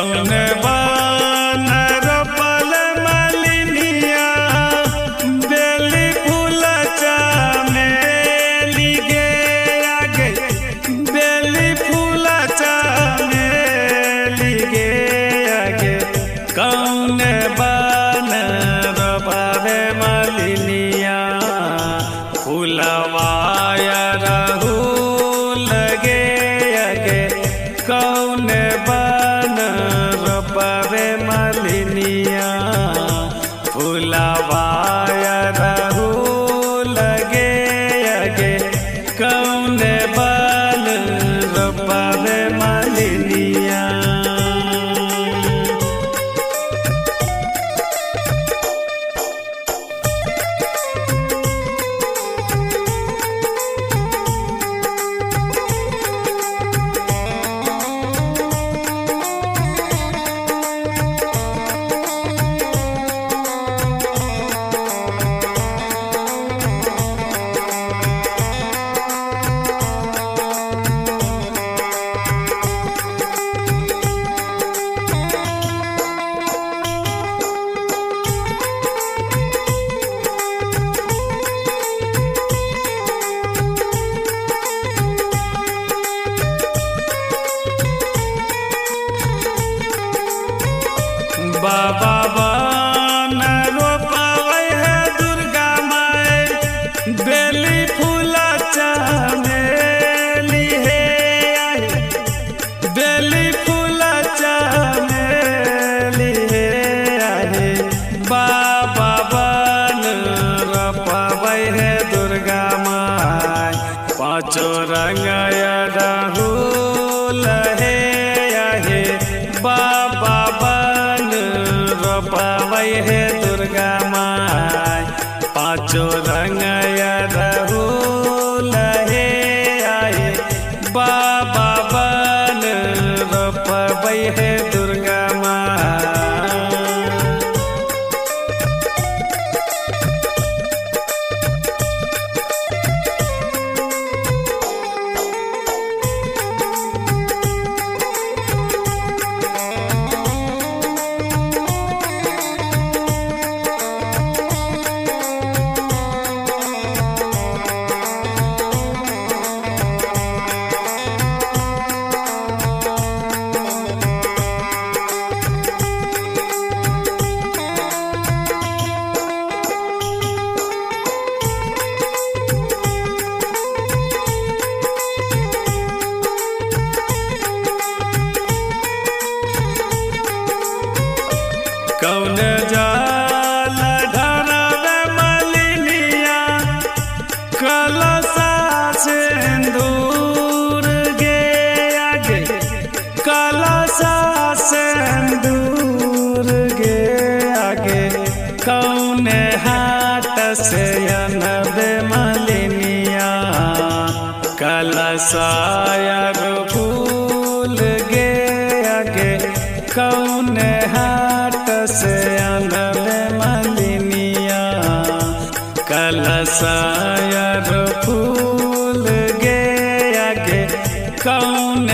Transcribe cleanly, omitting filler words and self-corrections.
कौन बन रोपल मलिनिया बेली फूल चमेली गे आगे बेली फूल चमेली गे आगे कौन बन रोपल मलिनिया फूलवाया रहूल गे आगे कौन बन रोपवे मलिनिया फूलवाया रहूल गे आगे कौन बन रोपवे मलिनिया। बाबा बन रोपवे है दुर्गा माई बेली फूल चमेली हे आई बेली फूल चमेली हे आई बाबा बन रोपवे है दुर्गा माई पाँचों रंग रहूल हे आहे बाबा रोपवे है दुर्गा माई पाँचों रंग रहूल हे आए बाबा बन रोपवे है दुर्गा माई। कौन जल ढरवे मलिनिया कलशा सिंदूर गे आगे कलशा सिंदूर गे आगे कौन हाथ से अनबे मलिनिया कलशा फूल गे आगे कौन हाथ से अनबे मलिनिया कलशा फूल गे आगे कौन